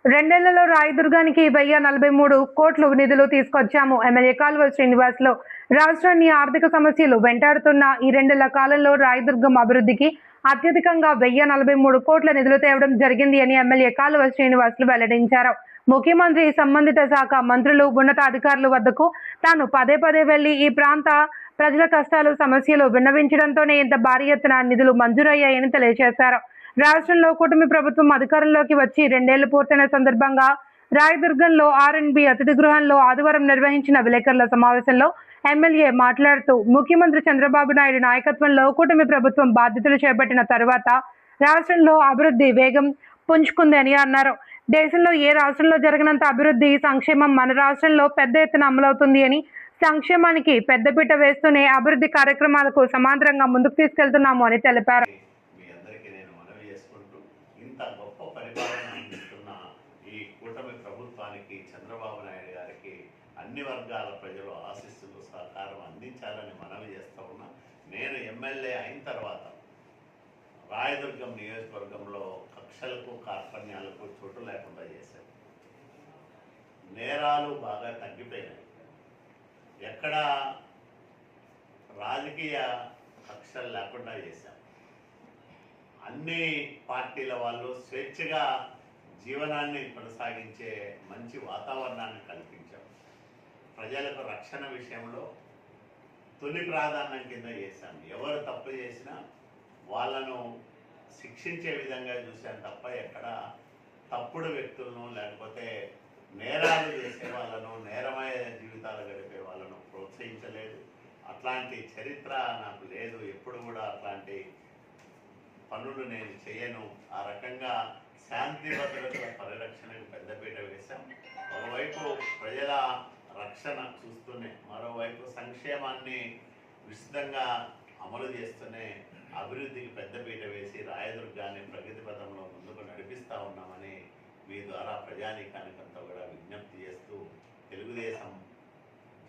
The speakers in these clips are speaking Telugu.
రెండేళ్లలో రాయదుర్గానికి 1043 కోట్లు నిధులు తీసుకొచ్చాము. ఎమ్మెల్యే కాలువ శ్రీనివాసులు రాష్ట్రాన్ని ఆర్థిక సమస్యలు వెంటాడుతున్న ఈ రెండేళ్ల కాలంలో రాయదుర్గం అభివృద్ధికి అత్యధికంగా 1043 కోట్ల నిధులు తేవడం జరిగింది అని ఎమ్మెల్యే కాలువ శ్రీనివాసులు వెల్లడించారు. ముఖ్యమంత్రి, సంబంధిత శాఖ మంత్రులు, ఉన్నతాధికారుల వద్దకు తాను పదే పదే వెళ్లి ఈ ప్రాంత ప్రజల కష్టాలు, సమస్యలు విన్నవించడంతోనే ఇంత భారీ ఎత్తున నిధులు మంజూరయ్యాయని తెలియజేశారు. రాష్ట్రంలో కూటమి ప్రభుత్వం అధికారంలోకి వచ్చి రెండేళ్లు పూర్తయిన సందర్భంగా రాయదుర్గంలో ఆర్ఎండ్బి అతిథి గృహంలో ఆదివారం నిర్వహించిన విలేకరుల సమావేశంలో ఎమ్మెల్యే మాట్లాడుతూ, ముఖ్యమంత్రి చంద్రబాబు నాయుడు నాయకత్వంలో కూటమి ప్రభుత్వం బాధ్యతలు చేపట్టిన తర్వాత రాష్ట్రంలో అభివృద్ధి వేగం పుంజుకుంది అని అన్నారు. దేశంలో ఏ రాష్ట్రంలో జరగనంత అభివృద్ధి, సంక్షేమం మన రాష్ట్రంలో పెద్ద ఎత్తున అమలవుతుంది అని, సంక్షేమానికి పెద్దపీట వేస్తూనే అభివృద్ధి కార్యక్రమాలకు సమాంతరంగా ముందుకు తీసుకెళ్తున్నాము అని తెలిపారు. చంద్రబాబు నాయుడు గారికి అన్ని వర్గాల ప్రజలు ఆశీస్సులు, సహకారం అందించాలని మనవి చేస్తూ ఉన్నా. నేను ఎమ్మెల్యే అయిన తర్వాత రాయదుర్గం నియోజకవర్గంలో కక్షలకు, కార్పణ్యాలకు చోటు లేకుండా చేశాను. నేరాలు బాగా తగ్గిపోయినాయి. ఎక్కడ రాజకీయ కక్షలు లేకుండా చేశాం. అన్ని పార్టీల వాళ్ళు స్వేచ్ఛగా జీవనాన్ని కొనసాగించే మంచి వాతావరణాన్ని కల్పించాం. ప్రజలకు రక్షణ విషయంలో తొలి ప్రాధాన్యం కింద చేశాం. ఎవరు తప్పు చేసినా వాళ్ళను శిక్షించే విధంగా చూశాను తప్ప ఎక్కడ తప్పుడు వ్యక్తులను, లేకపోతే నేరాలు చేసే వాళ్ళను, నేరమయ జీవితాలు గడిపే వాళ్ళను ప్రోత్సహించలేదు. అట్లాంటి చరిత్ర నాకు లేదు. ఎప్పుడు కూడా అట్లాంటి పనులు నేను చేయను. ఆ రకంగా శాంతి భద్రతల పరిరక్షణకు పెద్దపీట వేశాం. ఒకవైపు ప్రజల రక్షణ చూస్తూనే, మరోవైపు సంక్షేమాన్ని విస్తృతంగా అమలు చేస్తూనే అభివృద్ధికి పెద్దపీట వేసి రాయదుర్గాన్ని ప్రగతి పథంలో ముందుకు నడిపిస్తూ ఉన్నామని మీ ద్వారా ప్రజానీకానికంతా కూడా విజ్ఞప్తి చేస్తూ, తెలుగుదేశం,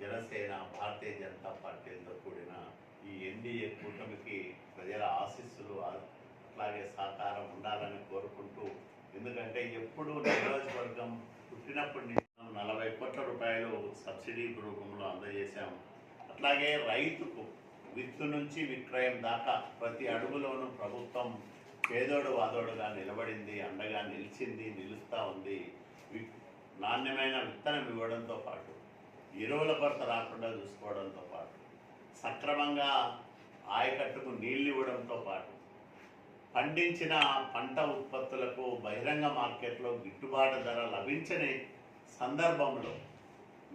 జనసేన, భారతీయ జనతా పార్టీలతో కూడిన ఈ ఎన్డీఏ కూటమికి ప్రజల ఆశీస్సులు అట్లాగే సహకారం ఉండాలని కోరుకుంటూ, ఎందుకంటే ఎప్పుడు నియోజకవర్గం పుట్టినప్పటి నుంచి 40 కోట్ల రూపాయలు సబ్సిడీ రూపంలో అందజేశాం. అట్లాగే రైతుకు విత్తు నుంచి విక్రయం దాకా ప్రతి అడుగులోనూ ప్రభుత్వం పేదోడు వాదోడుగా నిలబడింది, అండగా నిలిచింది, నిలుస్తూ ఉంది. నాణ్యమైన విత్తనం ఇవ్వడంతో పాటు, ఎరువుల కొరత రాకుండా చూసుకోవడంతో పాటు, సక్రమంగా ఆయకట్టుకు నీళ్ళు ఇవ్వడంతో పాటు, పండించిన పంట ఉత్పత్తులకు బహిరంగ మార్కెట్లో గిట్టుబాటు ధర లభించని సందర్భంలో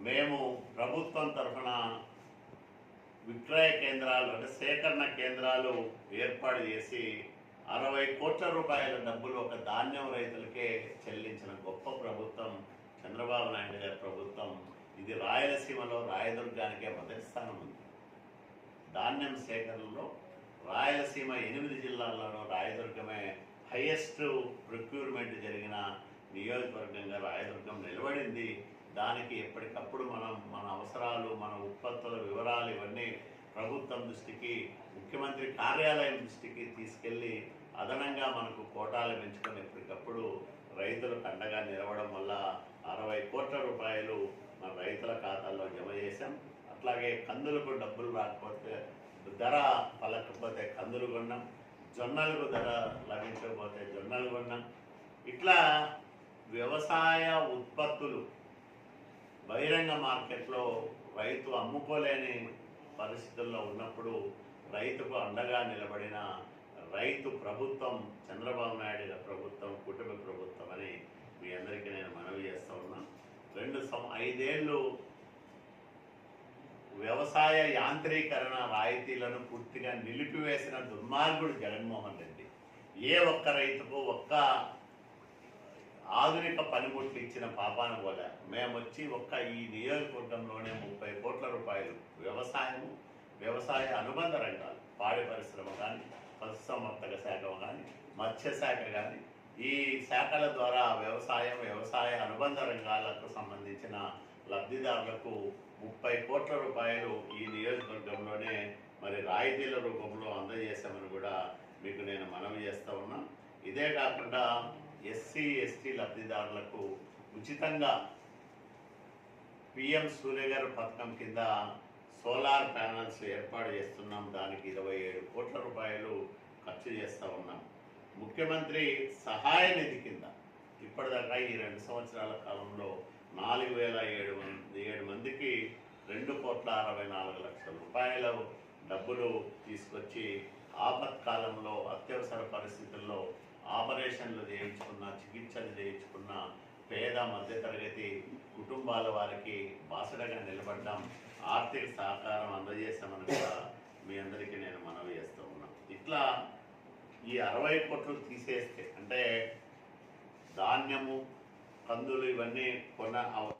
మేము ప్రభుత్వం తరఫున విక్రయ కేంద్రాలు, అంటే సేకరణ కేంద్రాలు ఏర్పాటు చేసి 60 కోట్ల రూపాయల డబ్బులు ఒక ధాన్యం రైతులకే చెల్లించిన గొప్ప ప్రభుత్వం చంద్రబాబు నాయుడు గారి ప్రభుత్వం. ఇది రాయలసీమలో రాయదుర్గానికే మొదటి స్థానం ఉంది. ధాన్యం సేకరణలో రాయలసీమ 8 జిల్లాల్లోనూ రాయదుర్గమే హైయెస్ట్ ప్రొక్యూర్మెంట్ జరిగిన నియోజకవర్గంగా రాయదుర్గం నిలబడింది. దానికి ఎప్పటికప్పుడు మన అవసరాలు, మన ఉత్పత్తుల వివరాలు ఇవన్నీ ప్రభుత్వం దృష్టికి, ముఖ్యమంత్రి కార్యాలయం దృష్టికి తీసుకెళ్ళి అదనంగా మనకు కోటాలు పెంచుకొని ఎప్పటికప్పుడు రైతులకు అండగా నిలవడం వల్ల 60 కోట్ల రూపాయలు మన రైతుల ఖాతాల్లో జమ చేశాం. అట్లాగే కందులకు డబ్బులు రాకపోతే, ధర పలకపోతే కందులు కొన్నాం, జొన్నలకు ధర లభించకపోతే జొన్నలు కొన్నాం. ఇట్లా వ్యవసాయ ఉత్పత్తులు బహిరంగ మార్కెట్లో రైతు అమ్ముకోలేని పరిస్థితుల్లో ఉన్నప్పుడు రైతుకు అండగా నిలబడిన రైతు ప్రభుత్వం చంద్రబాబు నాయుడు గారి ప్రభుత్వం, కుటుంబ ప్రభుత్వం అని మీ అందరికీ నేను మనవి చేస్తూ ఉన్నా. 5 ఏళ్ళు వ్యవసాయ యాంత్రీకరణ రాయితీలను పూర్తిగా నిలిపివేసిన దుర్మార్గుడు జగన్మోహన్ రెడ్డి. ఏ ఒక్క రైతుకు ఒక్క ఆధునిక పనిముట్లు ఇచ్చిన పాపాన పోలే. మేము వచ్చి ఈ నియోజకవర్గంలోనే 30 కోట్ల రూపాయలు వ్యవసాయ అనుబంధ రంగాలు, పాడి పరిశ్రమ కానీ, పశుసంవర్ధక శాఖ కానీ, మత్స్య శాఖ కానీ, ఈ శాఖల ద్వారా వ్యవసాయ అనుబంధ రంగాలకు సంబంధించిన లబ్ధిదారులకు 30 కోట్ల రూపాయలు ఈ నియోజకవర్గంలోనే మరి రాయితీల రూపంలో అందజేశామని కూడా మీకు నేను మనవి చేస్తూ ఉన్నా. ఇదే కాకుండా ఎస్సీ ఎస్టీ లబ్ధిదారులకు ఉచితంగా పిఎం సూర్య గారి పథకం కింద సోలార్ ప్యానల్స్ ఏర్పాటు చేస్తున్నాం. దానికి 27 కోట్ల రూపాయలు ఖర్చు చేస్తూ ఉన్నాం. ముఖ్యమంత్రి సహాయ నిధి కింద ఇప్పటిదాకా ఈ 2 సంవత్సరాల కాలంలో 4,707 మందికి 2,64,00,000 రూపాయల డబ్బులు తీసుకొచ్చి ఆపత్కాలంలో అత్యవసర పరిస్థితుల్లో ఆపరేషన్లు చేయించుకున్న, చికిత్సలు చేయించుకున్న పేద మధ్యతరగతి కుటుంబాల వారికి బాసడగా నిలబడ్డాం. ఆర్థిక సహకారం అందజేస్తామని కూడా మీ అందరికీ నేను మనవి చేస్తూ ఉన్నాను. ఇట్లా ఈ 60 కోట్లు తీసేస్తే అంటే ధాన్యము, కందులు ఇవన్నీ కొన్న